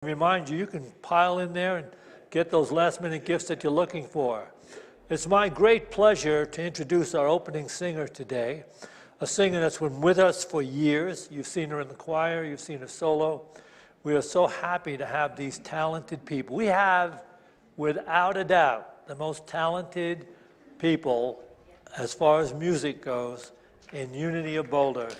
Remind you, you can pile in there and get those last-minute gifts that you're looking for. It's my great pleasure to introduce our opening singer today, a singer that's been with us for years. You've seen her in the choir, you've seen her solo. We are so happy to have these talented people. We have, without a doubt, the most talented people as far as music goes in Unity of Boulder.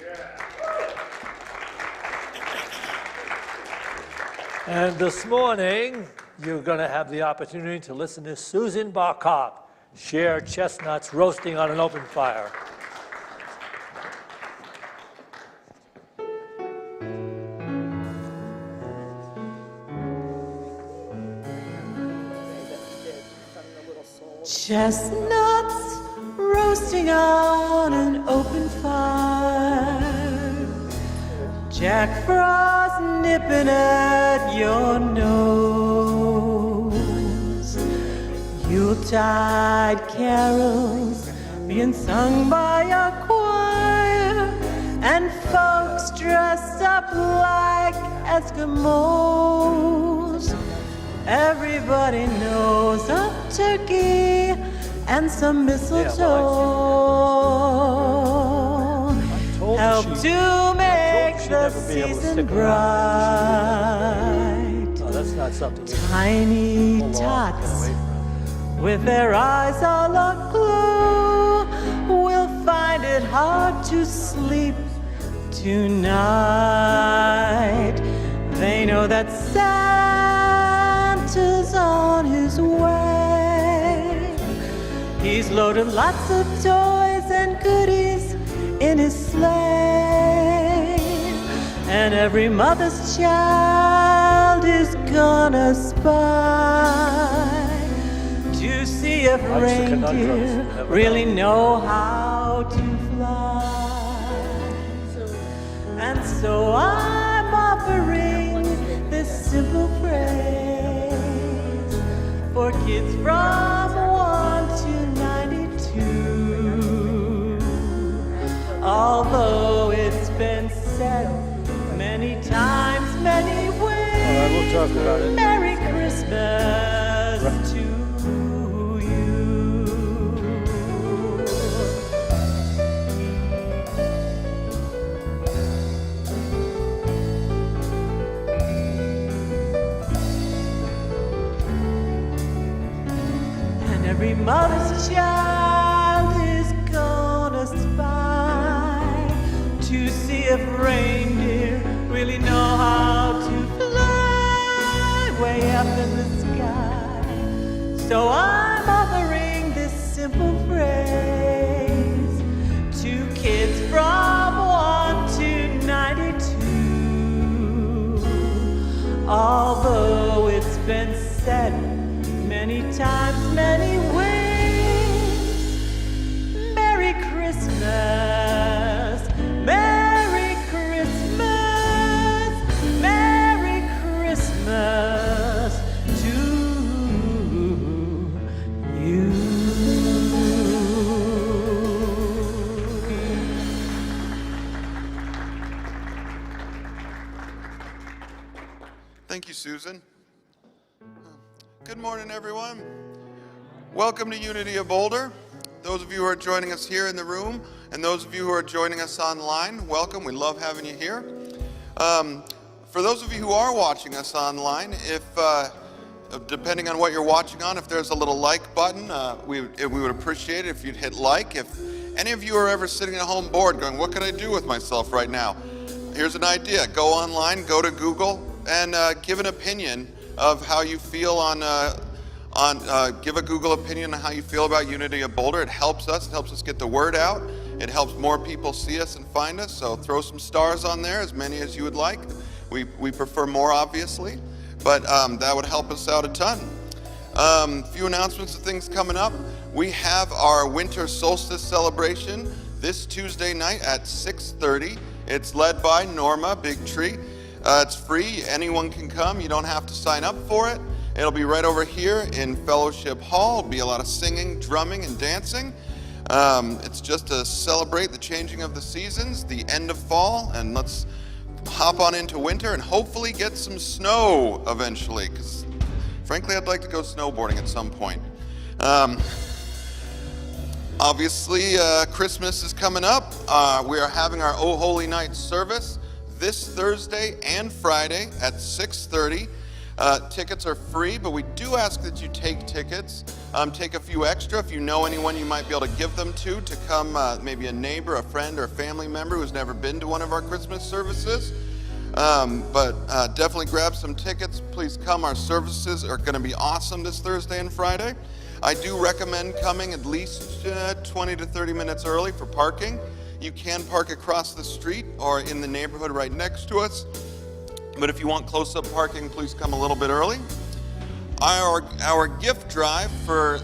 And this morning, you're going to have the opportunity to listen to Susan Barkop share chestnuts roasting on an open fire. Chestnuts roasting on an open fire, Jack Frost nipping at your nose, Yuletide carols being sung by a choir, and folks dressed up like Eskimos. Everybody knows a turkey and some mistletoe help to make the season bright. Oh, that's not something. Tiny tots with their eyes all aglow will find it hard to sleep tonight. They know that Santa's on his way. He's loaded lots of toys and goodies in his sleigh, and every mother's child is gonna spy to see if reindeer really know how to fly. And so I'm offering this simple phrase for kids from 1 to 92. Although it's been said many times, many ways, we'll talk about it. Merry Christmas to you. And every mother's child is gonna spy to see if reindeer really know how to fly way up in the sky. So I'm offering this simple phrase to kids from 1 to 92. Although it's been said many times, many ways, Merry Christmas, Merry Christmas, Merry Christmas to you. Thank you, Susan. Good morning, everyone. Welcome to Unity of Boulder. Those of you who are joining us here in the room, and those of you who are joining us online, welcome. We love having you here. For those of you who are watching us online, if depending on what you're watching on, if there's a little like button, we would appreciate it if you'd hit like. If any of you are ever sitting at home bored going, what can I do with myself right now? Here's an idea. Go online, go to Google, and give an opinion of how you feel give a Google opinion on how you feel about Unity of Boulder. It helps us get the word out. It helps more people see us and find us, so throw some stars on there, as many as you would like. We prefer more, obviously, but that would help us out a ton. A few announcements of things coming up. We have our winter solstice celebration this Tuesday night at 6:30. It's led by Norma Big Tree. It's free. Anyone can come. You don't have to sign up for it. It'll be right over here in Fellowship Hall. It'll be a lot of singing, drumming, and dancing. It's just to celebrate the changing of the seasons, the end of fall, and let's hop on into winter and hopefully get some snow eventually, because frankly, I'd like to go snowboarding at some point. Obviously, Christmas is coming up. We are having our Oh Holy Night service this Thursday and Friday at 6:30. Tickets are free, but we do ask that you take tickets. Take a few extra if you know anyone you might be able to give them to come, maybe a neighbor, a friend, or a family member who's never been to one of our Christmas services. But definitely grab some tickets. Please come. Our services are going to be awesome this Thursday and Friday. I do recommend coming at least 20 to 30 minutes early for parking. You can park across the street or in the neighborhood right next to us. But if you want close-up parking, please come a little bit early. Our gift drive for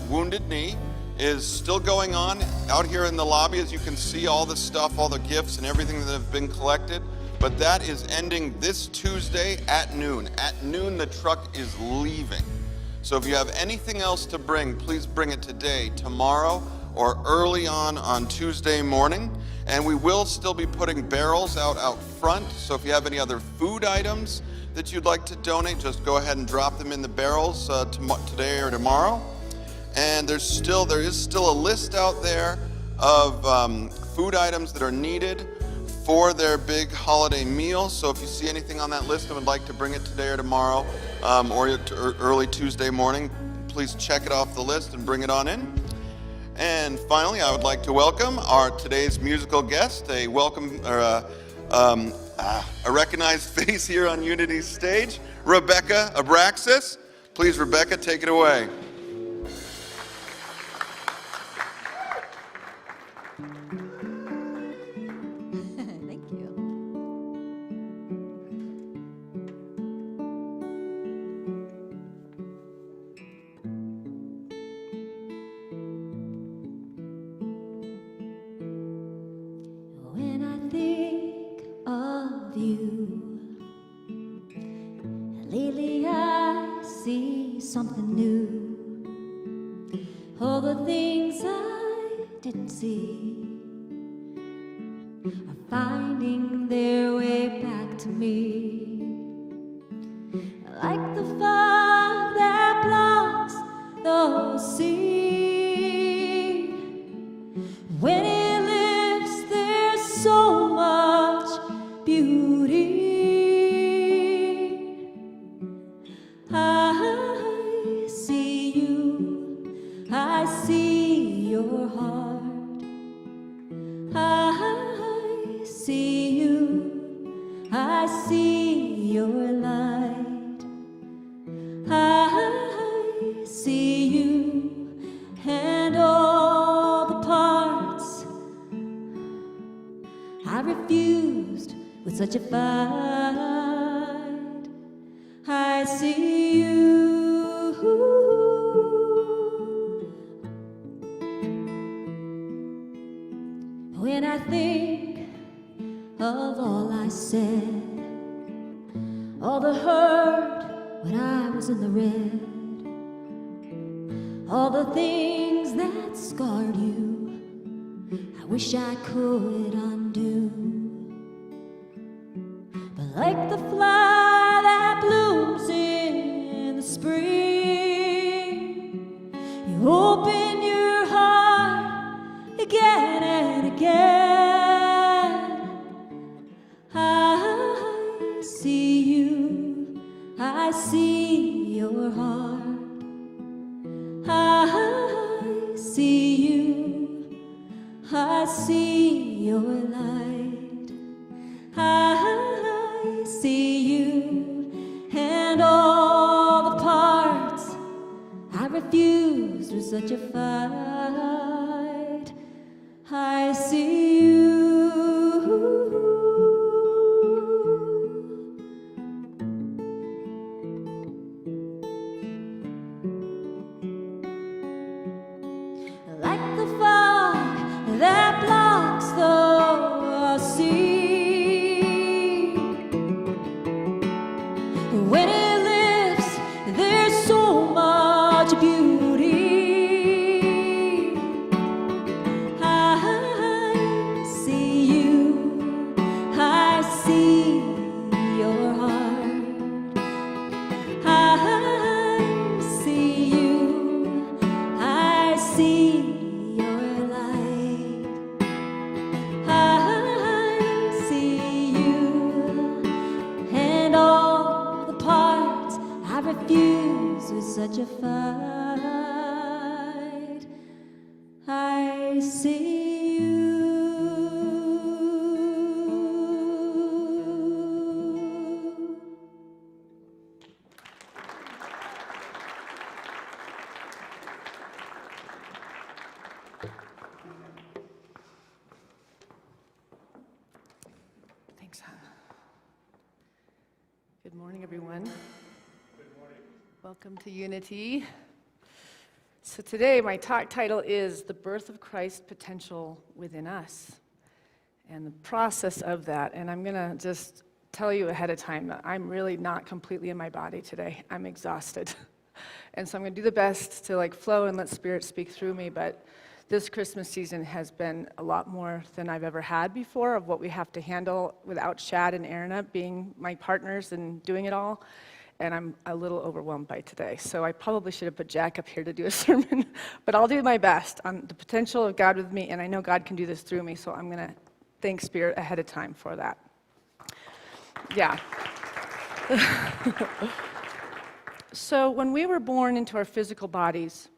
Wounded Knee is still going on out here in the lobby. As you can see, all the stuff, all the gifts and everything that have been collected. But that is ending this Tuesday at noon. At noon, the truck is leaving. So if you have anything else to bring, please bring it today, tomorrow, or early on Tuesday morning. And we will still be putting barrels out front. So if you have any other food items that you'd like to donate, just go ahead and drop them in the barrels today or tomorrow. And there is still a list out there of food items that are needed for their big holiday meal. So if you see anything on that list and would like to bring it today or tomorrow, or early Tuesday morning, please check it off the list and bring it on in. And finally, I would like to welcome today's musical guest, a recognized face here on Unity's stage, Rebecca Abraxas. Please, Rebecca, take it away. Something new. All the things I didn't see are finding their way back to me. Like the fog that blocks the sea. When it lifts, there's so much beauty. I see your heart. I see you. I see your light. I see you and all the parts I refused with such a fight. I see you. When I think of all I said, all the hurt when I was in the red, all the things that scarred you, I wish I could undo. But like the flower that blooms in the spring, you open your heart again and again. I see you, I see your heart. I see you, I see your light. I see you and all the parts I refused with such a fight. I see you. Like the fog that blocks the sea. When it lifts, there's so much beauty. such a fight. I see you. Thanks, Hannah. Good morning, everyone. Good morning. Welcome to Unity. So today, my talk title is The Birth of Christ Potential Within Us, and the process of that. And I'm going to just tell you ahead of time that I'm really not completely in my body today. I'm exhausted. And so I'm going to do the best to flow and let Spirit speak through me, but this Christmas season has been a lot more than I've ever had before of what we have to handle without Shad and Erna being my partners and doing it all. And I'm a little overwhelmed by today. So I probably should have put Jack up here to do a sermon, but I'll do my best on the potential of God with me, and I know God can do this through me, so I'm going to thank Spirit ahead of time for that. Yeah. So when we were born into our physical bodies,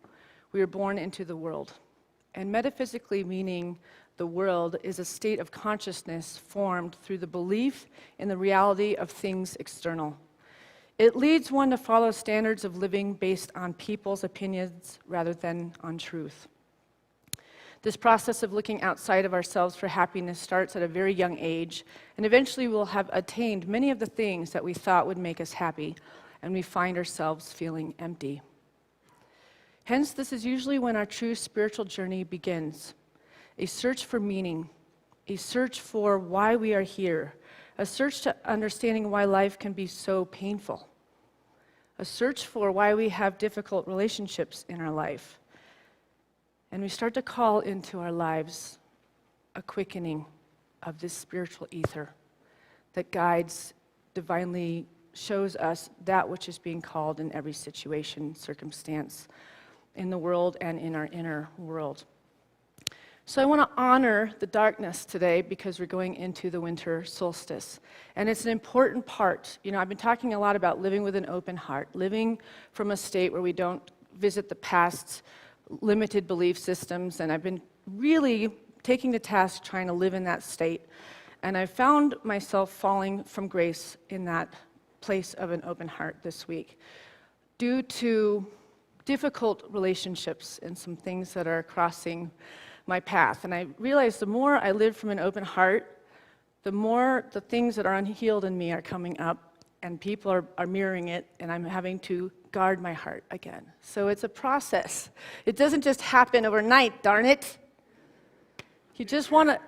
we were born into the world. And metaphysically meaning the world is a state of consciousness formed through the belief in the reality of things external. It leads one to follow standards of living based on people's opinions rather than on truth. This process of looking outside of ourselves for happiness starts at a very young age, and eventually we'll have attained many of the things that we thought would make us happy, and we find ourselves feeling empty. Hence, this is usually when our true spiritual journey begins. A search for meaning, a search for why we are here, a search to understanding why life can be so painful, a search for why we have difficult relationships in our life. And we start to call into our lives a quickening of this spiritual ether that guides, divinely shows us that which is being called in every situation, circumstance, in the world and in our inner world. So I want to honor the darkness today because we're going into the winter solstice. And it's an important part. I've been talking a lot about living with an open heart, living from a state where we don't visit the past's limited belief systems. And I've been really taking to task trying to live in that state. And I found myself falling from grace in that place of an open heart this week due to difficult relationships and some things that are crossing my path. And I realized the more I live from an open heart, the more the things that are unhealed in me are coming up, and people are mirroring it, and I'm having to guard my heart again. So it's a process. It doesn't just happen overnight, darn it. You just want to,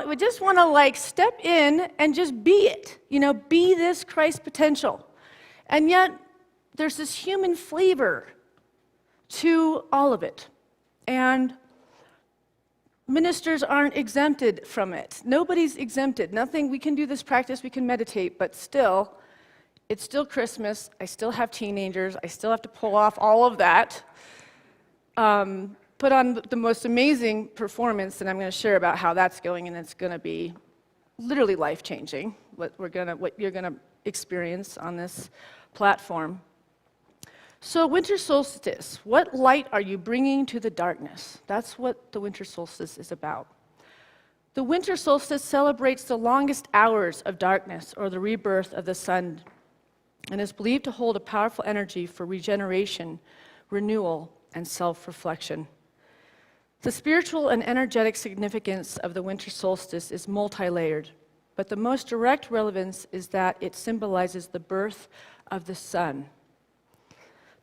we just want to step in and just be it. Be this Christ potential. And yet, there's this human flavor to all of it. And ministers aren't exempted from it. Nobody's exempted. Nothing, we can do this practice, we can meditate, but still, it's still Christmas. I still have teenagers. I still have to pull off all of that. Put on the most amazing performance, and I'm going to share about how that's going, and it's going to be literally life-changing, what you're going to experience on this platform. So winter solstice, what light are you bringing to the darkness? That's what the winter solstice is about. The winter solstice celebrates the longest hours of darkness, or the rebirth of the sun, and is believed to hold a powerful energy for regeneration, renewal, and self-reflection. The spiritual and energetic significance of the winter solstice is multi-layered, but the most direct relevance is that it symbolizes the birth of the sun.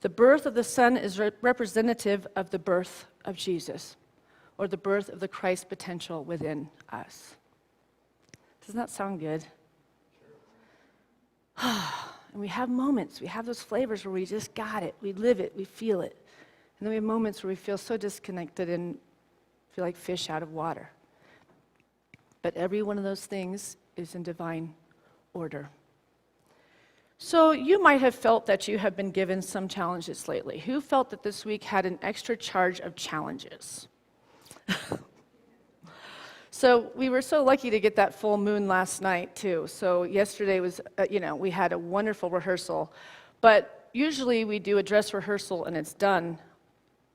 The birth of the sun is representative of the birth of Jesus, or the birth of the Christ potential within us. Doesn't that sound good? And we have moments, we have those flavors where we just got it, we live it, we feel it. And then we have moments where we feel so disconnected and feel like fish out of water. But every one of those things is in divine order. So you might have felt that you have been given some challenges lately. Who felt that this week had an extra charge of challenges? So we were so lucky to get that full moon last night, too. So yesterday was, we had a wonderful rehearsal. But usually we do a dress rehearsal and it's done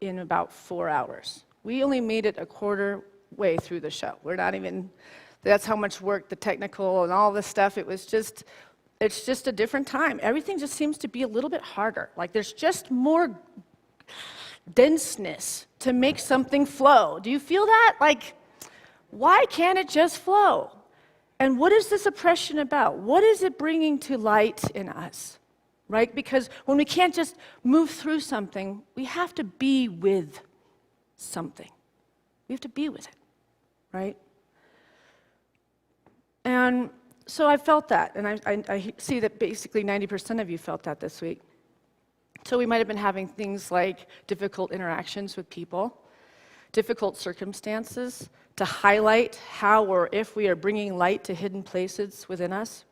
in about 4 hours. We only made it a quarter way through the show. We're not even, that's how much work, the technical and all this stuff, it's just a different time. Everything just seems to be a little bit harder. Like there's just more denseness to make something flow. Do you feel that? Like, why can't it just flow? And what is this oppression about? What is it bringing to light in us? Right? Because when we can't just move through something, we have to be with something. We have to be with it, right? And so I felt that, and I see that basically 90% of you felt that this week. So we might have been having things like difficult interactions with people, difficult circumstances to highlight how or if we are bringing light to hidden places within us,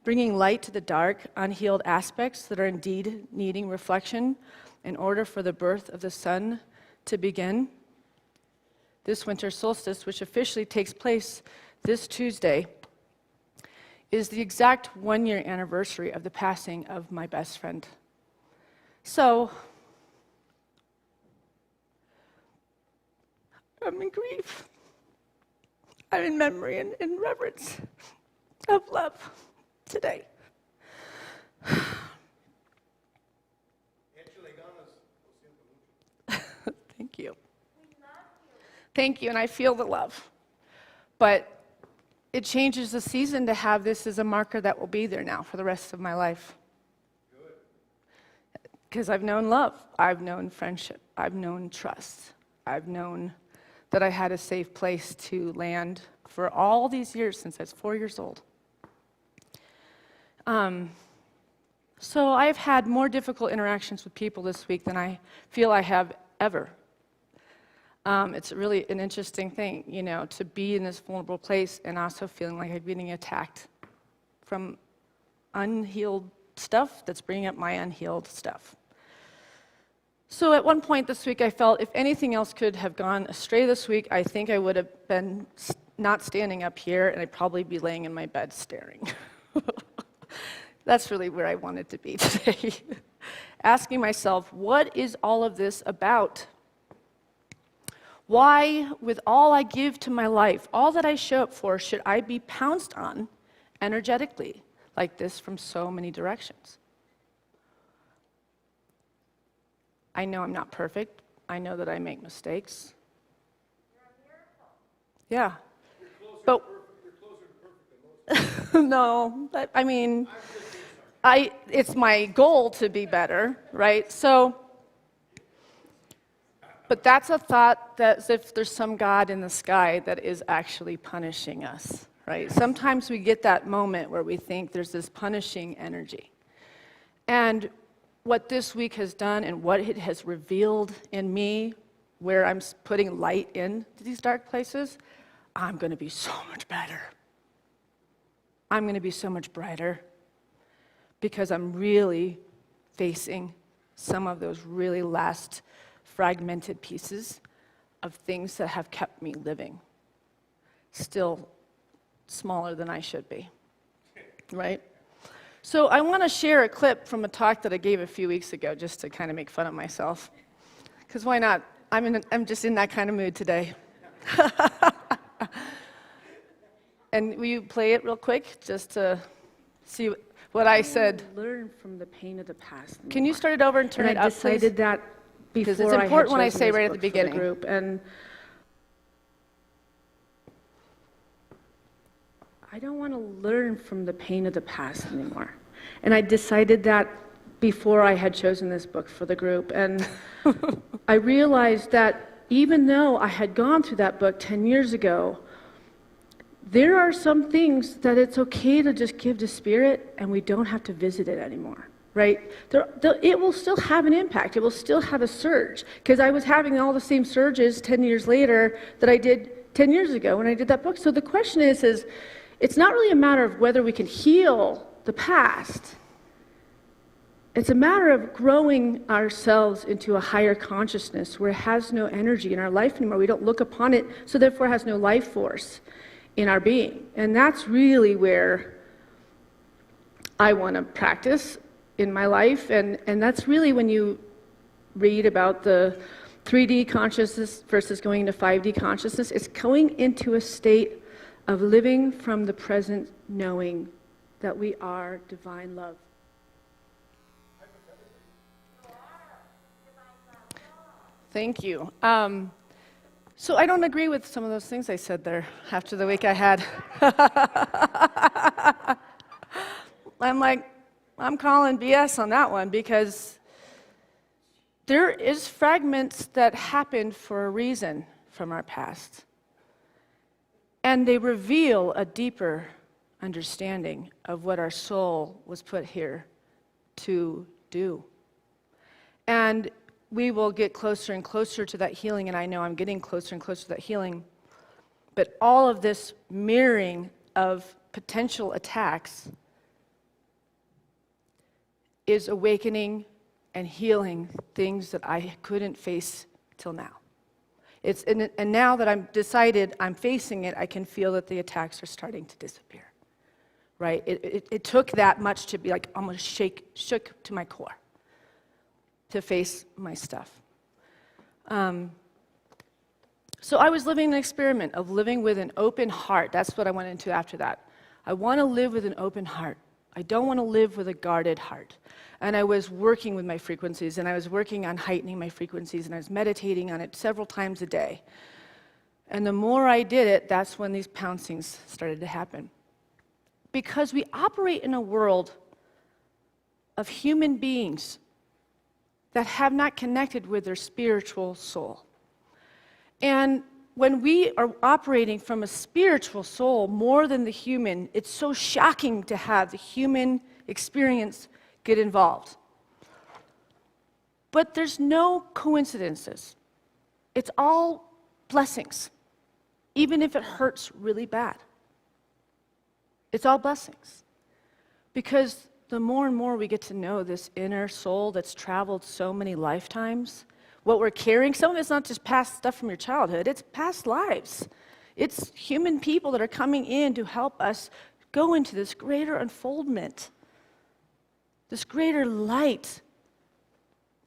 bringing light to the dark, unhealed aspects that are indeed needing reflection in order for the birth of the sun to begin. This winter solstice, which officially takes place this Tuesday, is the exact 1-year anniversary of the passing of my best friend. So, I'm in grief. I'm in memory and in reverence of love today. Thank you. Thank you, and I feel the love. But it changes the season to have this as a marker that will be there now for the rest of my life. Because I've known love, I've known friendship, I've known trust, I've known that I had a safe place to land for all these years since I was 4 years old. So I've had more difficult interactions with people this week than I feel I have ever. It's really an interesting thing, you know, to be in this vulnerable place and also feeling like I'm getting attacked from unhealed stuff that's bringing up my unhealed stuff. So at one point this week, I felt if anything else could have gone astray this week, I think I would have been not standing up here, and I'd probably be laying in my bed staring. That's really where I wanted to be today. Asking myself, what is all of this about? Why, with all I give to my life, all that I show up for, should I be pounced on energetically like this from so many directions? I know I'm not perfect. I know that I make mistakes. Yeah. But you're closer to perfect than most. No, but I mean, it's my goal to be better, right? So, but that's a thought that as if there's some God in the sky that is actually punishing us, right? Sometimes we get that moment where we think there's this punishing energy. And what this week has done and what it has revealed in me, where I'm putting light into these dark places, I'm going to be so much better. I'm going to be so much brighter because I'm really facing some of those really last fragmented pieces of things that have kept me living, still smaller than I should be, right? So I want to share a clip from a talk that I gave a few weeks ago just to kind of make fun of myself. Because why not? I'm just in that kind of mood today. And will you play it real quick just to see what I said? Learn from the pain of the past. Can you start it over and turn it I up, decided please? that before Because it's important when I say right at the the beginning. group, and I don't want to learn from the pain of the past anymore. And I decided that before I had chosen this book for the group. And I realized that even though I had gone through that book 10 years ago, there are some things that it's okay to just give to Spirit, and we don't have to visit it anymore, right? It will still have an impact. It will still have a surge, because I was having all the same surges 10 years later that I did 10 years ago when I did that book. So the question is it's not really a matter of whether we can heal the past. It's a matter of growing ourselves into a higher consciousness where it has no energy in our life anymore. We don't look upon it, so therefore it has no life force in our being. And that's really where I want to practice in my life, and that's really when you read about the 3D consciousness versus going into 5D consciousness. It's going into a state of living from the present, knowing that we are divine love. Thank you. So I don't agree with some of those things I said there after the week I had. I'm calling BS on that one, because there is fragments that happened for a reason from our past. And they reveal a deeper understanding of what our soul was put here to do. And we will get closer and closer to that healing, and I know I'm getting closer and closer to that healing. But all of this mirroring of potential attacks is awakening and healing things that I couldn't face till now. And now that I'm decided I'm facing it, I can feel that the attacks are starting to disappear, right? It took that much to be like almost shook to my core to face my stuff. So I was living an experiment of living with an open heart. That's what I went into after that. I want to live with an open heart. I don't want to live with a guarded heart. And I was working with my frequencies, and I was working on heightening my frequencies, and I was meditating on it several times a day. And the more I did it, that's when these pouncings started to happen. Because we operate in a world of human beings that have not connected with their spiritual soul. And when we are operating from a spiritual soul more than the human, it's so shocking to have the human experience get involved. But there's no coincidences. It's all blessings, even if it hurts really bad. It's all blessings. Because the more and more we get to know this inner soul that's traveled so many lifetimes, what we're carrying, some of it's not just past stuff from your childhood, it's past lives. It's human people that are coming in to help us go into this greater unfoldment, this greater light.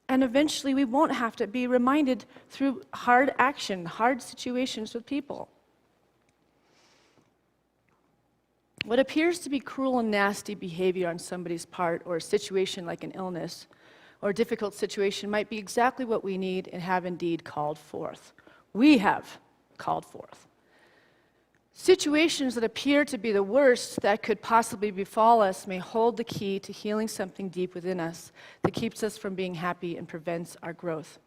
And eventually we won't have to be reminded through hard action, hard situations with people. What appears to be cruel and nasty behavior on somebody's part, or a situation like an illness or a difficult situation, might be exactly what we need and have indeed called forth. We have called forth. Situations that appear to be the worst that could possibly befall us may hold the key to healing something deep within us that keeps us from being happy and prevents our growth.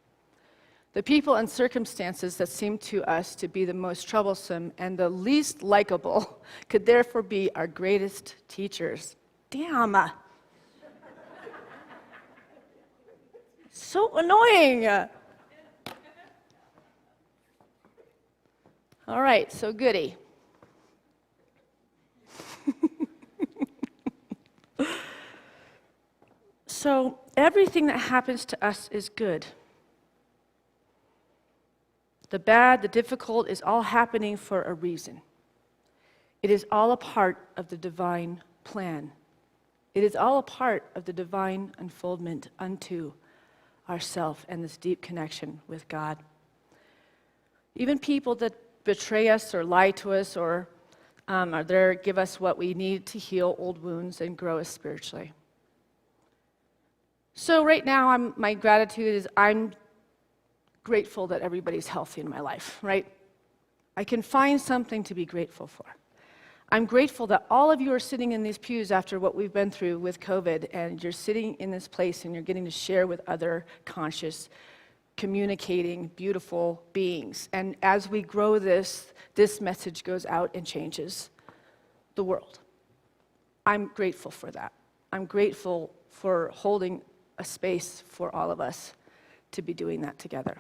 The people and circumstances that seem to us to be the most troublesome and the least likable could therefore be our greatest teachers. Damn. So annoying. All right, so goody. So everything that happens to us is good. The bad, the difficult is all happening for a reason. It is all a part of the divine plan. It is all a part of the divine unfoldment unto ourself and this deep connection with God. Even people that betray us or lie to us or are there to give us what we need to heal old wounds and grow us spiritually. So right now, my gratitude is I'm grateful that everybody's healthy in my life, right? I can find something to be grateful for. I'm grateful that all of you are sitting in these pews after what we've been through with COVID, and you're sitting in this place and you're getting to share with other conscious, communicating, beautiful beings. And as we grow this message goes out and changes the world. I'm grateful for that. I'm grateful for holding a space for all of us to be doing that together.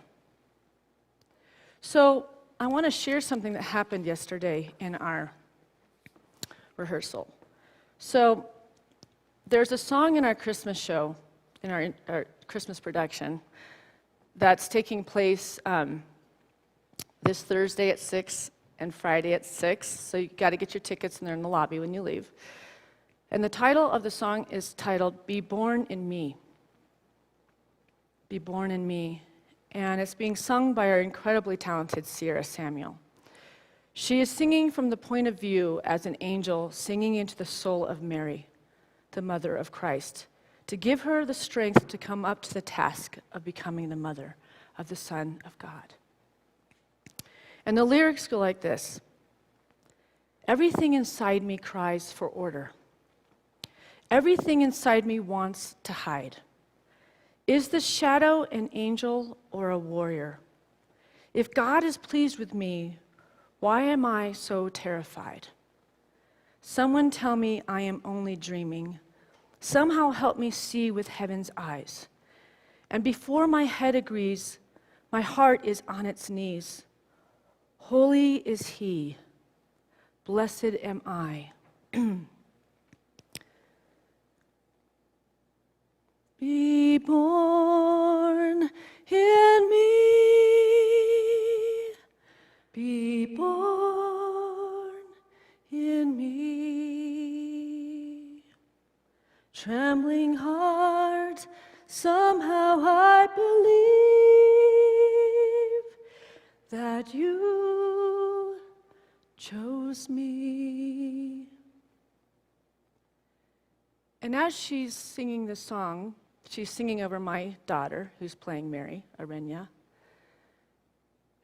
So I want to share something that happened yesterday in our rehearsal. So there's a song in our Christmas show, in our Christmas production, that's taking place this Thursday at 6 and Friday at 6. So you got to get your tickets, and they're in the lobby when you leave. And the title of the song is titled, Be Born in Me. Be Born in Me. And it's being sung by our incredibly talented Sierra Samuel. She is singing from the point of view as an angel singing into the soul of Mary, the mother of Christ, to give her the strength to come up to the task of becoming the mother of the Son of God. And the lyrics go like this. Everything inside me cries for order. Everything inside me wants to hide. Is the shadow an angel or a warrior? If God is pleased with me, why am I so terrified? Someone tell me I am only dreaming. Somehow help me see with heaven's eyes. And before my head agrees, my heart is on its knees. Holy is He. Blessed am I. Be born in me. Be born in me. Trembling heart, somehow I believe that you chose me. And as she's singing this song, she's singing over my daughter, who's playing Mary, Arenya.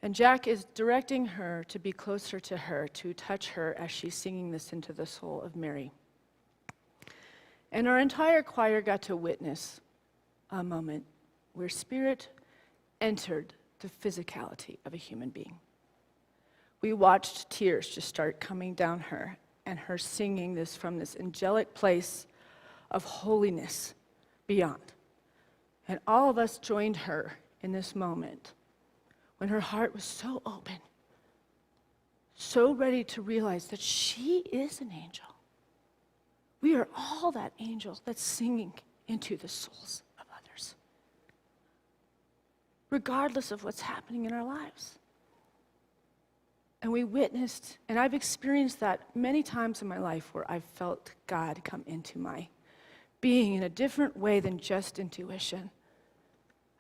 And Jack is directing her to be closer to her, to touch her as she's singing this into the soul of Mary. And our entire choir got to witness a moment where spirit entered the physicality of a human being. We watched tears just start coming down her, and her singing this from this angelic place of holiness beyond. And all of us joined her in this moment when her heart was so open, so ready to realize that she is an angel. We are all that angel that's singing into the souls of others, regardless of what's happening in our lives. And we witnessed, and I've experienced that many times in my life where I've felt God come into my being in a different way than just intuition.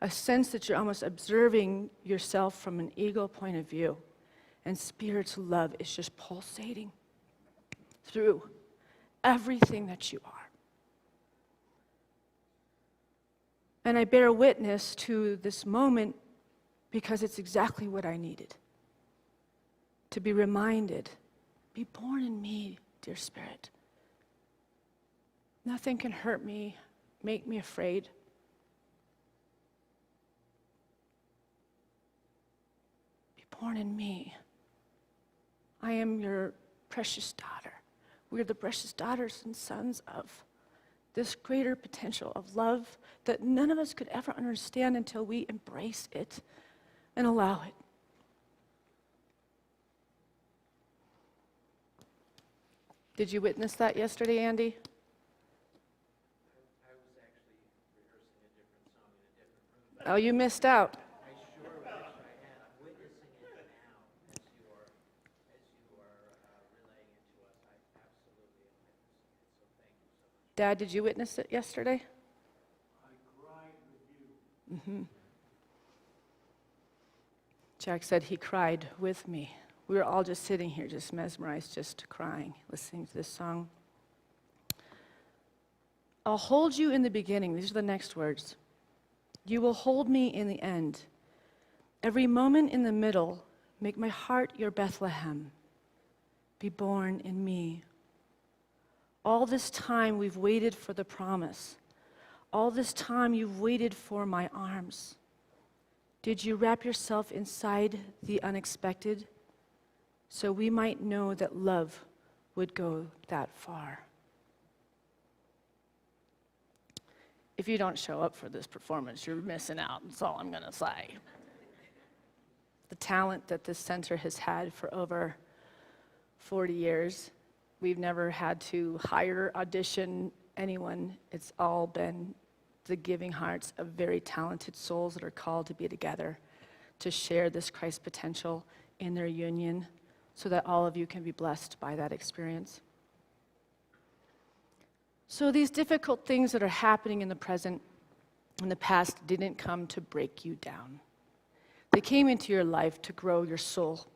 A sense that you're almost observing yourself from an ego point of view, and Spirit's love is just pulsating through everything that you are. And I bear witness to this moment because it's exactly what I needed. To be reminded, be born in me, dear Spirit. Nothing can hurt me, make me afraid. Be born in me. I am your precious daughter. We are the precious daughters and sons of this greater potential of love that none of us could ever understand until we embrace it and allow it. Did you witness that yesterday, Andy? I was actually rehearsing a different song in a different room. Oh, you missed out. I sure wish I had. I'm witnessing it now as you are relaying it to us. I absolutely am witnessing it, so thank you so much. Dad, did you witness it yesterday? I cried with you. Jack said he cried with me. We were all just sitting here, just mesmerized, just crying, listening to this song. I'll hold you in the beginning. These are the next words. You will hold me in the end. Every moment in the middle, make my heart your Bethlehem. Be born in me. All this time we've waited for the promise. All this time you've waited for my arms. Did you wrap yourself inside the unexpected so we might know that love would go that far? If you don't show up for this performance, you're missing out. That's all I'm going to say. The talent that this center has had for over 40 years, we've never had to hire, audition anyone. It's all been the giving hearts of very talented souls that are called to be together to share this Christ potential in their union so that all of you can be blessed by that experience. So these difficult things that are happening in the present and the past didn't come to break you down. They came into your life to grow your soul,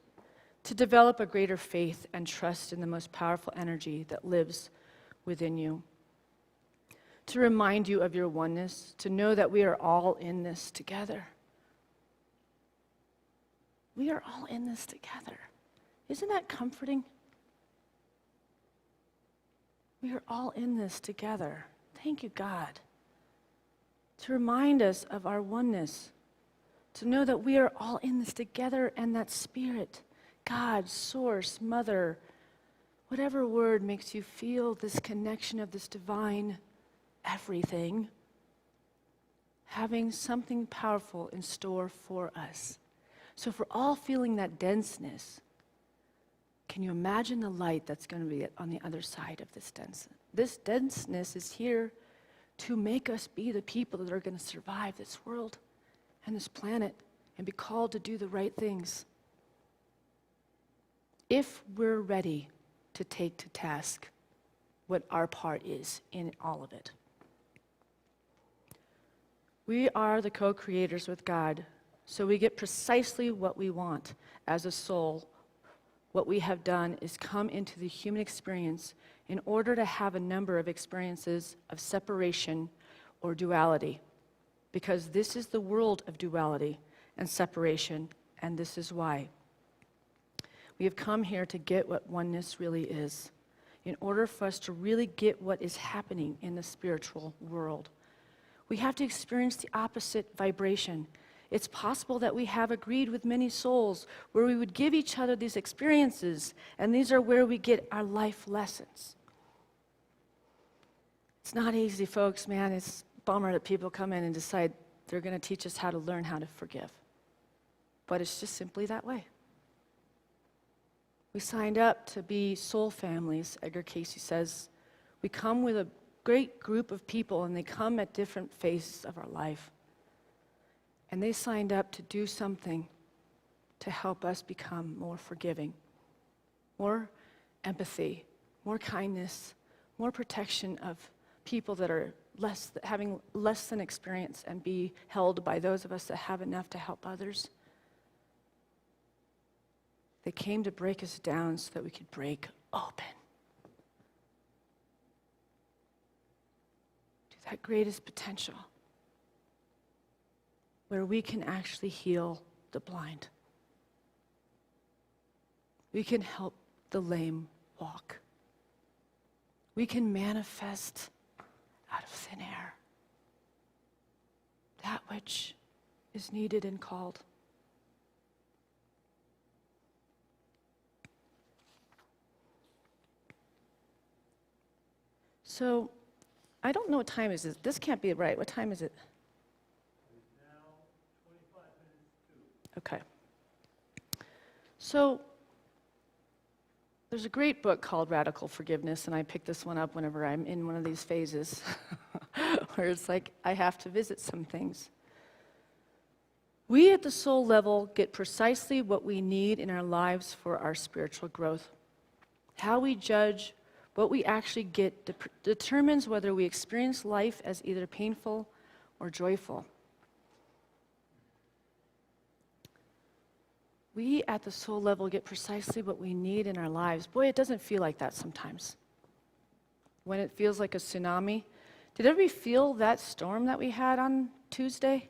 to develop a greater faith and trust in the most powerful energy that lives within you, to remind you of your oneness, to know that we are all in this together. We are all in this together. Isn't that comforting? We are all in this together. Thank you, God. To remind us of our oneness, to know that we are all in this together, and that Spirit, God, Source, Mother, whatever word makes you feel this connection of this divine everything, having something powerful in store for us. So if we're all feeling that denseness, can you imagine the light that's going to be on the other side of this denseness? This denseness is here to make us be the people that are going to survive this world and this planet and be called to do the right things. If we're ready to take to task what our part is in all of it. We are the co-creators with God, so we get precisely what we want as a soul. What we have done is come into the human experience in order to have a number of experiences of separation or duality, because this is the world of duality and separation, and this is why. We have come here to get what oneness really is, in order for us to really get what is happening in the spiritual world. We have to experience the opposite vibration. It's possible that we have agreed with many souls where we would give each other these experiences, and these are where we get our life lessons. It's not easy, folks, man. It's a bummer that people come in and decide they're going to teach us how to learn how to forgive. But it's just simply that way. We signed up to be soul families, Edgar Casey says. We come with a great group of people, and they come at different phases of our life. And they signed up to do something to help us become more forgiving, more empathy, more kindness, more protection of people that are having less than experience, and be held by those of us that have enough to help others. They came to break us down so that we could break open to that greatest potential, where we can actually heal the blind. We can help the lame walk. We can manifest out of thin air that which is needed and called. So, I don't know what time is it. This can't be right. What time is it? Okay. So, there's a great book called Radical Forgiveness, and I pick this one up whenever I'm in one of these phases where it's like I have to visit some things. We at the soul level get precisely what we need in our lives for our spiritual growth. How we judge what we actually get determines whether we experience life as either painful or joyful. We at the soul level get precisely what we need in our lives. Boy, it doesn't feel like that sometimes. When it feels like a tsunami. Did everybody feel that storm that we had on Tuesday?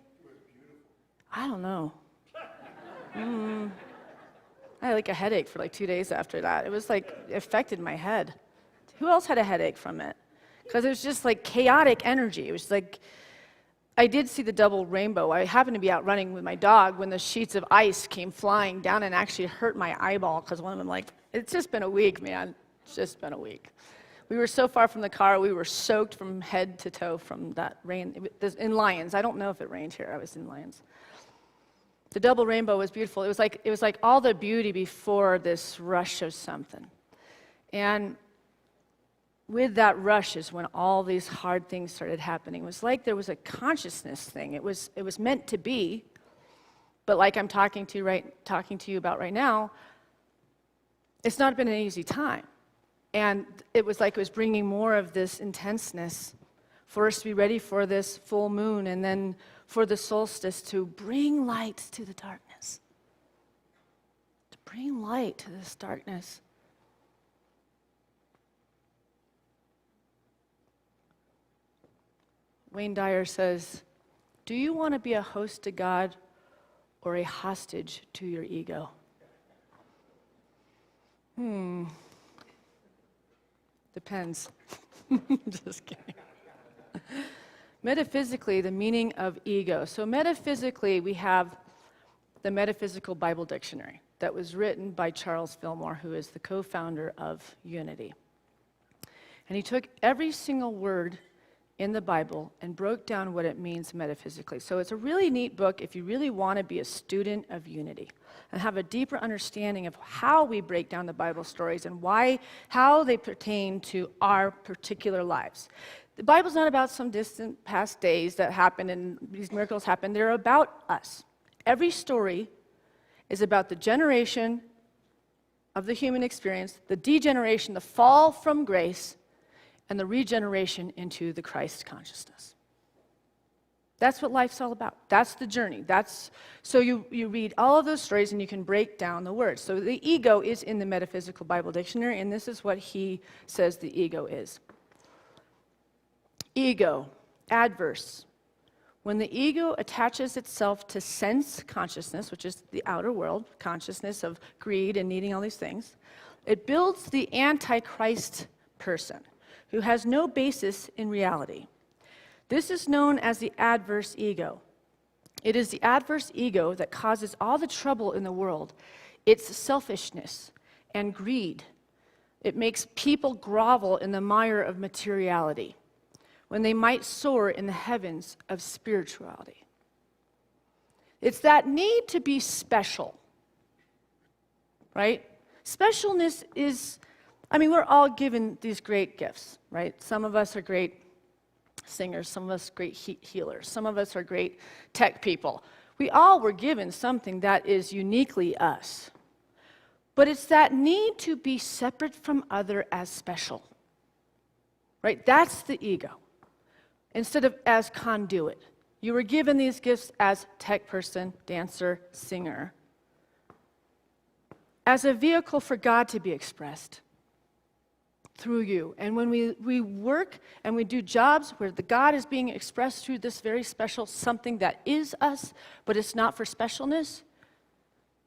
I don't know. I had like a headache for like 2 days after that. It was like, it affected my head. Who else had a headache from it? Because it was just like chaotic energy. It was like, I did see the double rainbow. I happened to be out running with my dog when the sheets of ice came flying down and actually hurt my eyeball, because one of them, like, it's just been a week, man. It's just been a week. We were so far from the car, we were soaked from head to toe from that rain. In Lyons. I don't know if it rained here. I was in Lyons. The double rainbow was beautiful. It was like all the beauty before this rush of something. And with that rush is when all these hard things started happening. It was like there was a consciousness thing. It was meant to be, but like I'm talking to you about right now, it's not been an easy time. And it was like it was bringing more of this intenseness for us to be ready for this full moon, and then for the solstice to bring light to the darkness. To bring light to this darkness. Wayne Dyer says, "Do you want to be a host to God or a hostage to your ego?" Depends. Just kidding. Metaphysically, the meaning of ego. So metaphysically, we have the Metaphysical Bible Dictionary that was written by Charles Fillmore, who is the co-founder of Unity. And he took every single word in the Bible and broke down what it means metaphysically. So it's a really neat book if you really want to be a student of unity and have a deeper understanding of how we break down the Bible stories and how they pertain to our particular lives. The Bible's not about some distant past days that happened and these miracles happened. They're about us. Every story is about the generation of the human experience, the degeneration, the fall from grace, and the regeneration into the Christ consciousness. That's what life's all about. That's the journey. So you read all of those stories and you can break down the words. So the ego is in the Metaphysical Bible Dictionary, and this is what he says the ego is. Ego, adverse. When the ego attaches itself to sense consciousness, which is the outer world, consciousness of greed and needing all these things, it builds the antichrist person, who has no basis in reality. This is known as the adverse ego. It is the adverse ego that causes all the trouble in the world. It's selfishness and greed. It makes people grovel in the mire of materiality when they might soar in the heavens of spirituality. It's that need to be special, right? Specialness is, we're all given these great gifts, right? Some of us are great singers, some of us great healers, some of us are great tech people. We all were given something that is uniquely us. But it's that need to be separate from other as special, right? That's the ego, instead of as conduit. You were given these gifts as tech person, dancer, singer, as a vehicle for God to be expressed through you. And when we work and we do jobs where the God is being expressed through this very special something that is us, but it's not for specialness,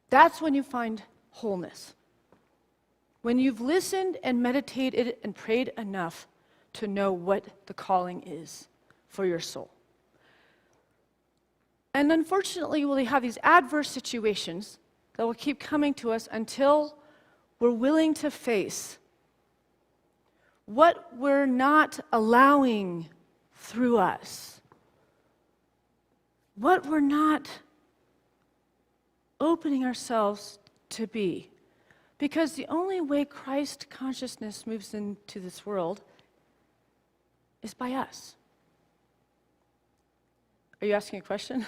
that's when you find wholeness. When you've listened and meditated and prayed enough to know what the calling is for your soul. And unfortunately, we'll have these adverse situations that will keep coming to us until we're willing to face what we're not allowing through us, what we're not opening ourselves to be. Because the only way Christ consciousness moves into this world is by us. Are you asking a question?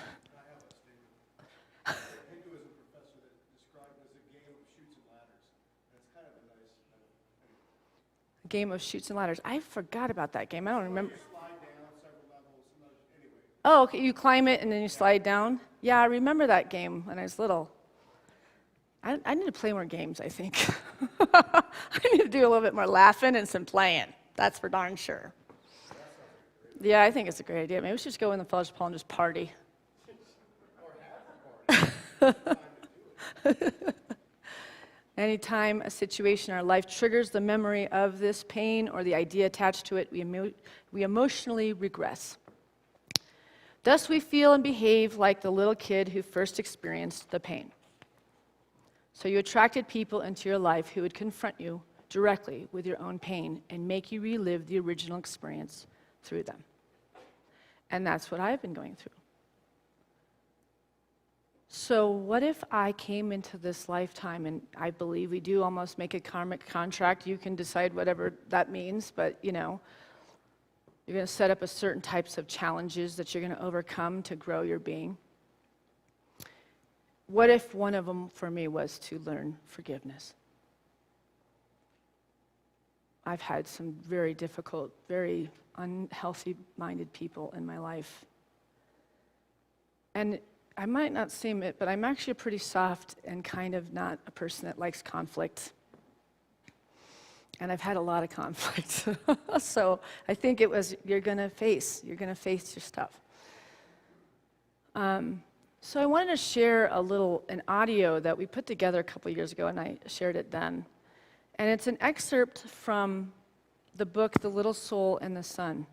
Game of Chutes and Ladders. I forgot about that game. I don't remember. Oh, okay. You climb it and then you slide down? Yeah, I remember that game when I was little. I need to play more games, I think. I need to do a little bit more laughing and some playing. That's for darn sure. Yeah, I think it's a great idea. Maybe we should just go in the fellowship hall and just party. Anytime a situation in our life triggers the memory of this pain or the idea attached to it, we emotionally regress. Thus, we feel and behave like the little kid who first experienced the pain. So you attracted people into your life who would confront you directly with your own pain and make you relive the original experience through them. And that's what I've been going through. So what if I came into this lifetime, and I believe we do almost make a karmic contract. You can decide whatever that means, but you're going to set up a certain types of challenges that you're going to overcome to grow your being. What if one of them for me was to learn forgiveness? I've had some very difficult, very unhealthy-minded people in my life. And I might not seem it, but I'm actually pretty soft and kind of not a person that likes conflict. And I've had a lot of conflict. So I think it was, you're gonna face your stuff. So I wanted to share an audio that we put together a couple years ago, and I shared it then. And it's an excerpt from the book, The Little Soul and the Sun.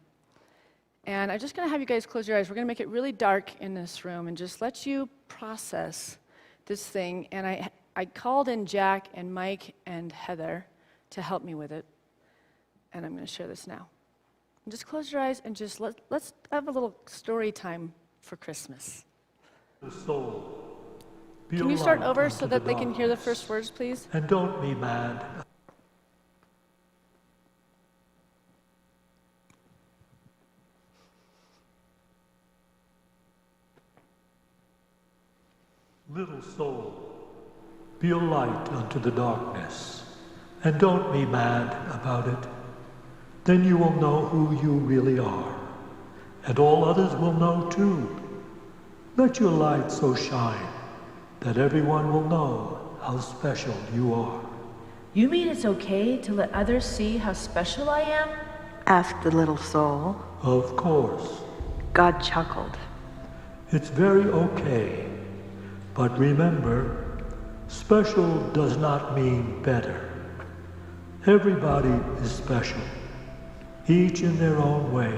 And I'm just gonna have you guys close your eyes. We're gonna make it really dark in this room and just let you process this thing. And I called in Jack and Mike and Heather to help me with it. And I'm gonna share this now. And just close your eyes and just let's have a little story time for Christmas. The soul. Can you start over so that they can hear the first words, please? And don't be mad. Little soul, be a light unto the darkness, and don't be mad about it. Then you will know who you really are, and all others will know too. Let your light so shine that everyone will know how special you are. You mean it's okay to let others see how special I am? Asked the little soul. Of course. God chuckled. It's very okay. But remember, special does not mean better. Everybody is special, each in their own way,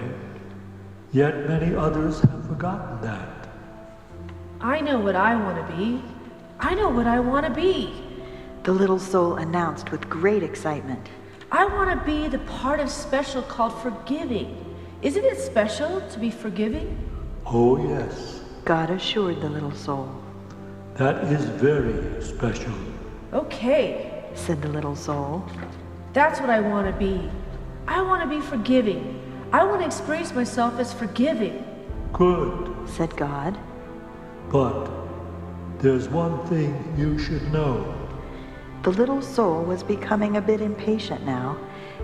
yet many others have forgotten that. I know what I want to be. I know what I want to be. The little soul announced with great excitement. I want to be the part of special called forgiving. Isn't it special to be forgiving? Oh yes. God assured the little soul. That is very special. Okay, said the little soul. That's what I want to be. I want to be forgiving. I want to experience myself as forgiving. Good, said God. But there's one thing you should know. The little soul was becoming a bit impatient now.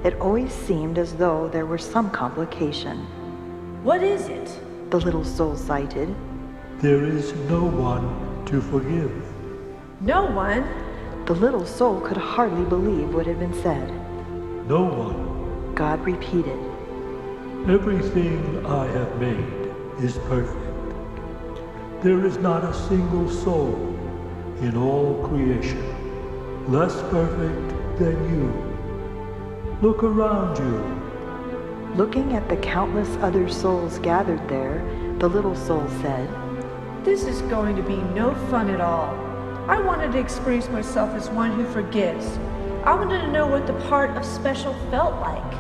It always seemed as though there were some complication. What is it? The little soul cited. There is no one to forgive. No one? The little soul could hardly believe what had been said. No one. God repeated. Everything I have made is perfect. There is not a single soul in all creation less perfect than you. Look around you. Looking at the countless other souls gathered there, the little soul said, This is going to be no fun at all. I wanted to experience myself as one who forgives. I wanted to know what the part of special felt like.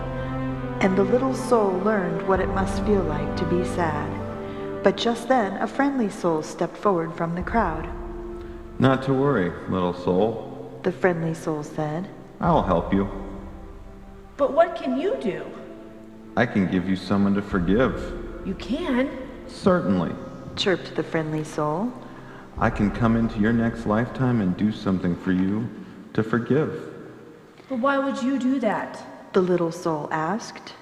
And the little soul learned what it must feel like to be sad. But just then, a friendly soul stepped forward from the crowd. Not to worry, little soul, the friendly soul said. I'll help you. But what can you do? I can give you someone to forgive. You can? Certainly, chirped the friendly soul. I can come into your next lifetime and do something for you to forgive. But why would you do that? The little soul asked.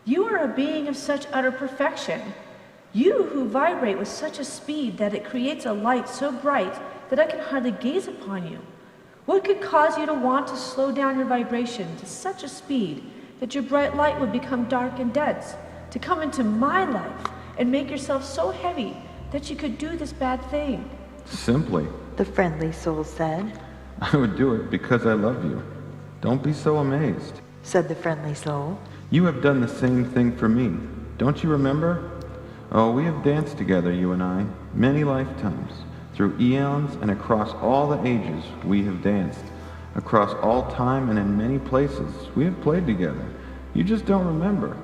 You are a being of such utter perfection. You who vibrate with such a speed that it creates a light so bright that I can hardly gaze upon you. What could cause you to want to slow down your vibration to such a speed that your bright light would become dark and dense, to come into my life and make yourself so heavy that you could do this bad thing? Simply, the friendly soul said. I would do it because I love you. Don't be so amazed, said the friendly soul. You have done the same thing for me. Don't you remember? Oh, we have danced together, you and I, many lifetimes. Through eons and across all the ages, we have danced. Across all time and in many places, we have played together. You just don't remember.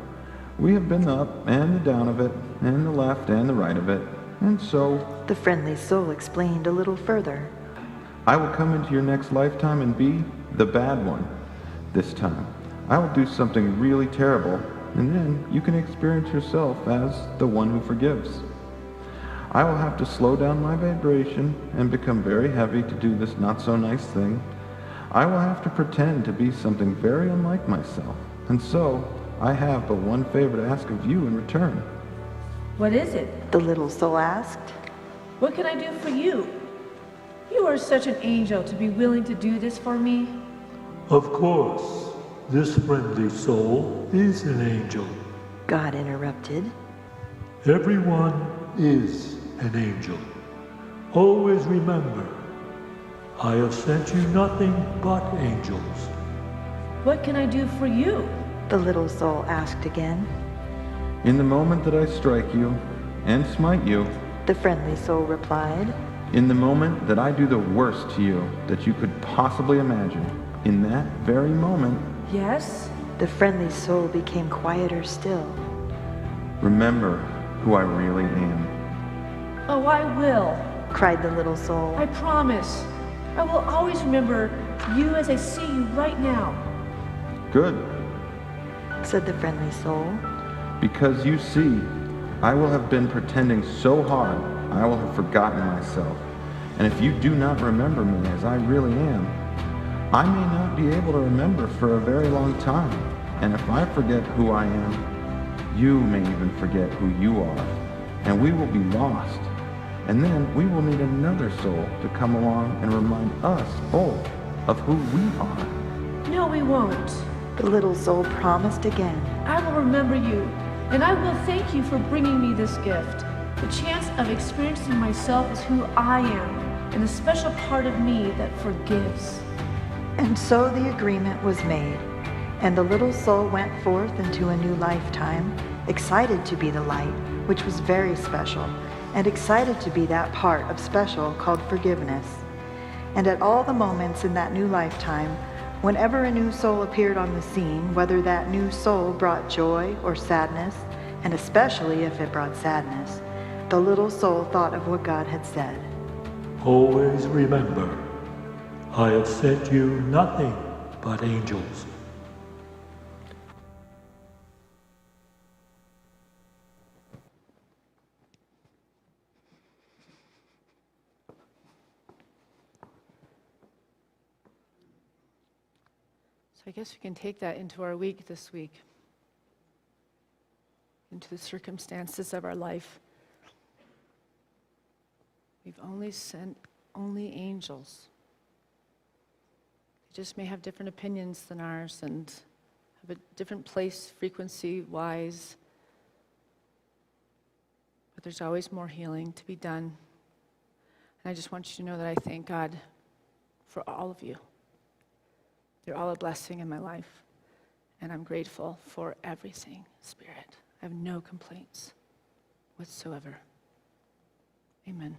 We have been the up and the down of it, and the left and the right of it, and so... The friendly soul explained a little further. I will come into your next lifetime and be the bad one. This time, I will do something really terrible, and then you can experience yourself as the one who forgives. I will have to slow down my vibration and become very heavy to do this not-so-nice thing. I will have to pretend to be something very unlike myself. And so, I have but one favor to ask of you in return. What is it? The little soul asked. What can I do for you? You are such an angel to be willing to do this for me. Of course, this friendly soul is an angel. God interrupted. Everyone is an angel. Always remember, I have sent you nothing but angels. What can I do for you? The little soul asked again. In the moment that I strike you and smite you, The friendly soul replied. in the moment that I do the worst to you that you could possibly imagine, in that very moment, Yes? The friendly soul became quieter still. remember who I really am. Oh, I will. Cried the little soul. I promise. I will always remember you as I see you right now. Good, Said the friendly soul. because you see, I will have been pretending so hard, I will have forgotten myself. And if you do not remember me as I really am, I may not be able to remember for a very long time. And if I forget who I am, you may even forget who you are. And we will be lost. And then we will need another soul to come along and remind us both of who we are. No, we won't. The little soul promised again. I will remember you, and I will thank you for bringing me this gift. The chance of experiencing myself as who I am, and a special part of me that forgives. And so the agreement was made, and the little soul went forth into a new lifetime, excited to be the light, which was very special, and excited to be that part of special called forgiveness. And at all the moments in that new lifetime, whenever a new soul appeared on the scene, whether that new soul brought joy or sadness, and especially if it brought sadness, the little soul thought of what God had said. Always remember, I have sent you nothing but angels. So I guess we can take that into our week this week, into the circumstances of our life. We've only sent angels. They just may have different opinions than ours and have a different place frequency-wise. But there's always more healing to be done. And I just want you to know that I thank God for all of you. You're all a blessing in my life. And I'm grateful for everything, Spirit. I have no complaints whatsoever. Amen.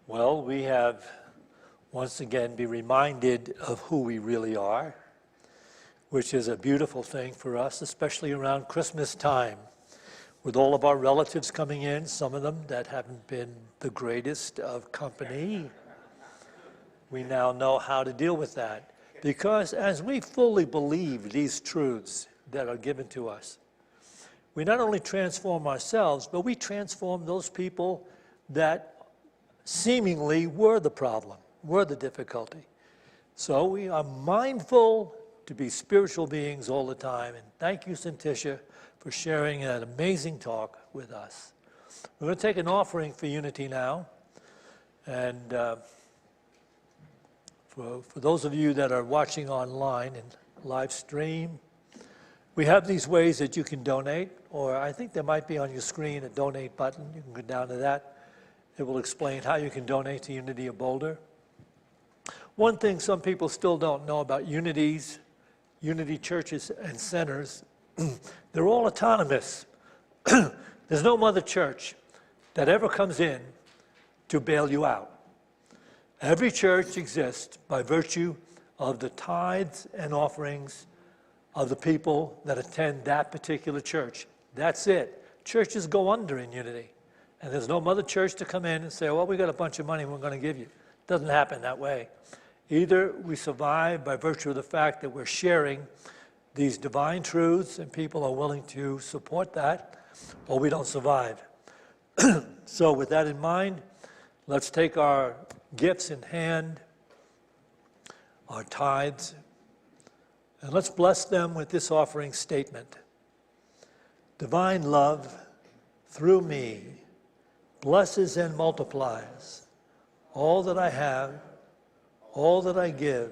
Well, we have once again be reminded of who we really are, which is a beautiful thing for us, especially around Christmas time, with all of our relatives coming in, some of them that haven't been the greatest of company. We now know how to deal with that, because as we fully believe these truths that are given to us, we not only transform ourselves, but we transform those people that seemingly were the problem, were the difficulty. So we are mindful to be spiritual beings all the time. And thank you, Syntysche, for sharing that amazing talk with us. We're going to take an offering for unity now. And for those of you that are watching online and live stream, we have these ways that you can donate, or I think there might be on your screen a donate button. You can go down to that. It will explain how you can donate to Unity of Boulder. One thing some people still don't know about Unity churches and centers, they're all autonomous. There's no mother church that ever comes in to bail you out. Every church exists by virtue of the tithes and offerings of the people that attend that particular church. That's it. Churches go under in Unity. And there's no mother church to come in and say, well, we got a bunch of money we're going to give you. It doesn't happen that way. Either we survive by virtue of the fact that we're sharing these divine truths, and people are willing to support that, or we don't survive. So with that in mind, let's take our gifts in hand, our tithes, and let's bless them with this offering statement. Divine love, through me, blesses and multiplies all that I have, all that I give,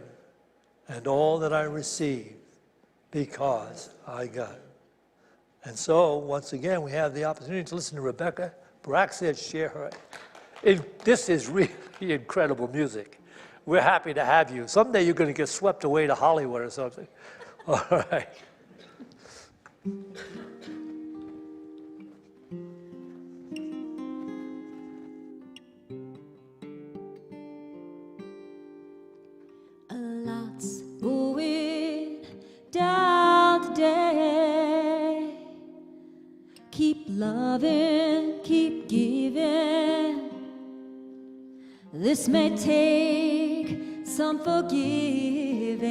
and all that I receive, because I got. And so, once again, we have the opportunity to listen to Rebecca Abraxas share her. This is really incredible music. We're happy to have you. Someday you're going to get swept away to Hollywood or something. All right. A lot's going down today. Keep loving, keep giving. This may take some forgiving.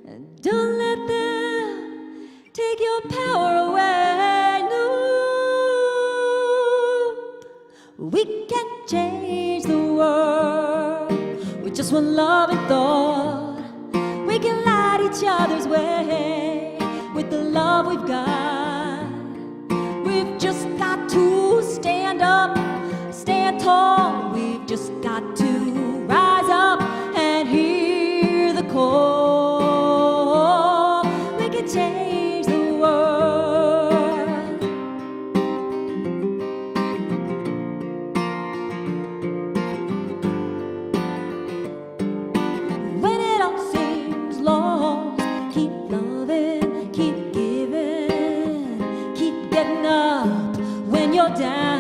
And don't let them take your power away. No, we can change the world with just one loving thought. We can light each other's way with the love we've got. We've just got to stand up, stand tall. We've just got to rise up and hear the call. We can change the world. When it all seems lost, keep loving, keep giving, keep getting up when you're down.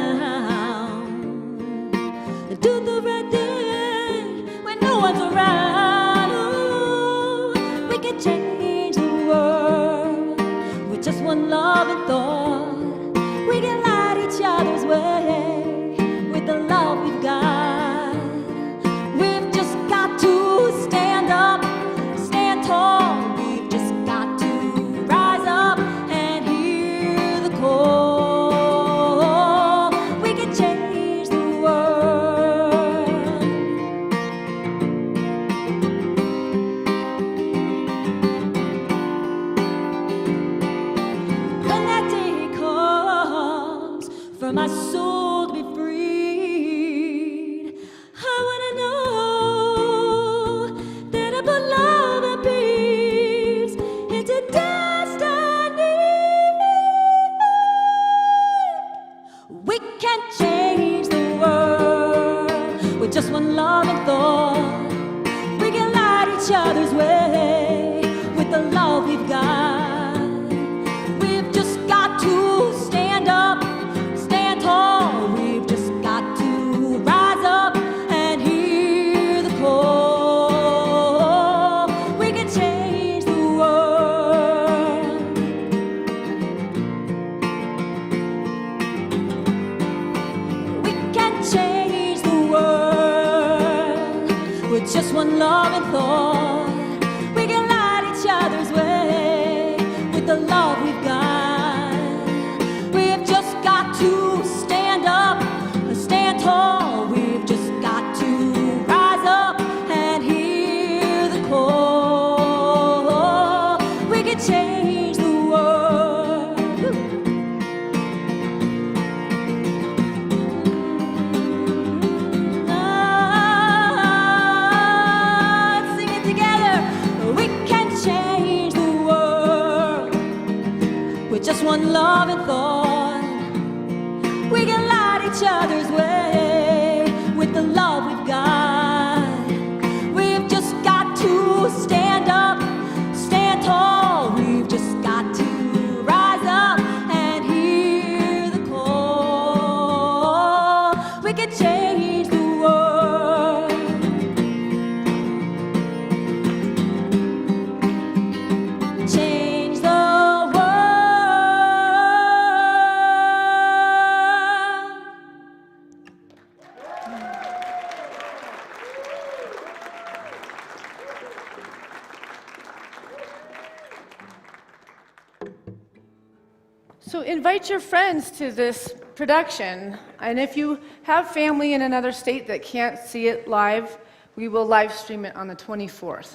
Do the right thing when no one's around. Ooh, we can change the world with just one loving thought. We can light each other's way with the love we've got. We've just got to stand up, stand tall. We've just got to rise up and hear the call. We can change the world. When that day comes for my soul to be freed, I wanna know that I put love and peace into destiny. We can change the world with just one loving thought. We can light each other's way with the love we've got. We've just got to stand up, stand tall. We've just got to rise up and hear the call. We can change the world. We can change the world with just one loving thought. We can light each other's way with the love we've got. We've just got to stand up, stand tall. We've just got to rise up and hear the call. We can change the world. Let's sing it together. We can change the world with just one loving thought. We can light each other's way with the love we've got. We've just got to stand up, stand tall. We've just got to rise up and hear the call. We can change the world. Change the world. So invite your friends to this production. And if you have family in another state that can't see it live, we will live stream it on the 24th.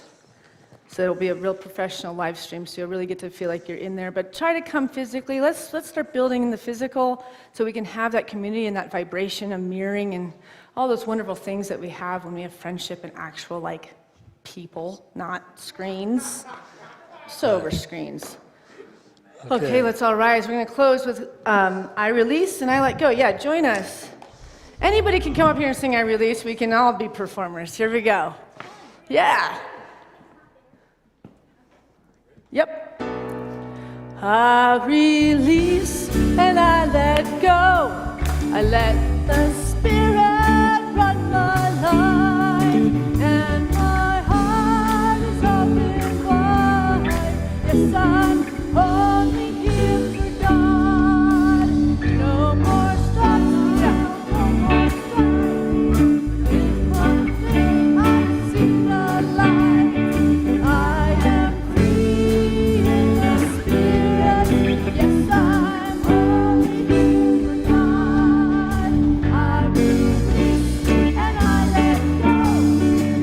So it'll be a real professional live stream, so you'll really get to feel like you're in there. But try to come physically. Let's start building in the physical so we can have that community and that vibration of mirroring and all those wonderful things that we have when we have friendship and actual, like, people, not screens. So over screens. Okay, let's all rise. We're going to close with I Release and I Let Go. Yeah, join us. Anybody can come up here and sing I Release. We can all be performers. Here we go. Yeah. Yep. I release and I let go. I let the Spirit run my life, and my heart is open wide. Yes, I'm only here for God. No more struggle, no more strife. With one thing I see the light. I am free in the Spirit. Yes, I'm only here for God. I release and I let go.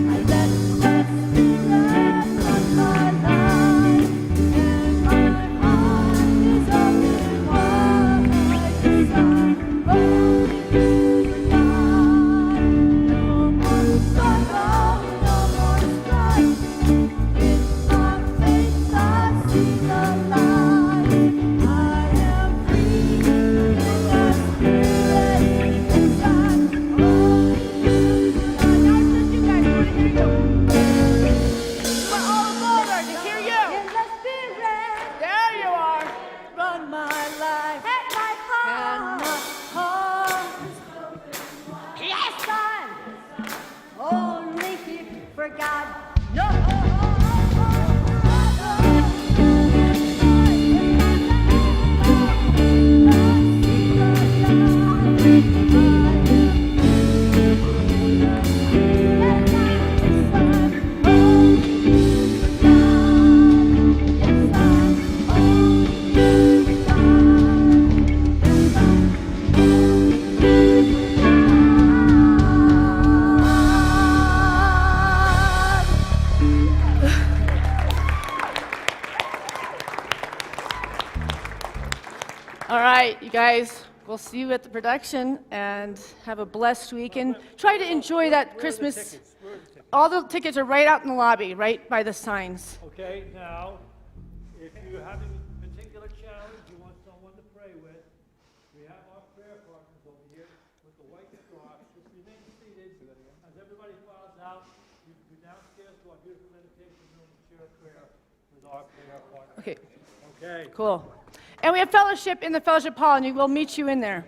I let the Spirit run my life, and my heart is open wide. Yes, I'm only here for God. No more struggle, no more strife. In my face I see the light. I am free in the Spirit. Yes, I'm only here for God. Now it's just you guys. I want to hear you. We're all of Boulder to hear you. In the Spirit, There you are. Run my life. at my And heart. my heart. Yes, I'm only here for God. No. All right, you guys, we'll see you at the production and have a blessed week and try to enjoy that Christmas. All the tickets are right out in the lobby, right by the signs. Okay, now, if you're having a particular challenge, you want someone to pray with, we have our prayer partners over here with the white cross. Just remain seated. As everybody files out, you can go downstairs to our beautiful meditation room and share a prayer with our prayer partners. Okay, Okay. cool. And we have fellowship in the fellowship hall, and we'll meet you in there.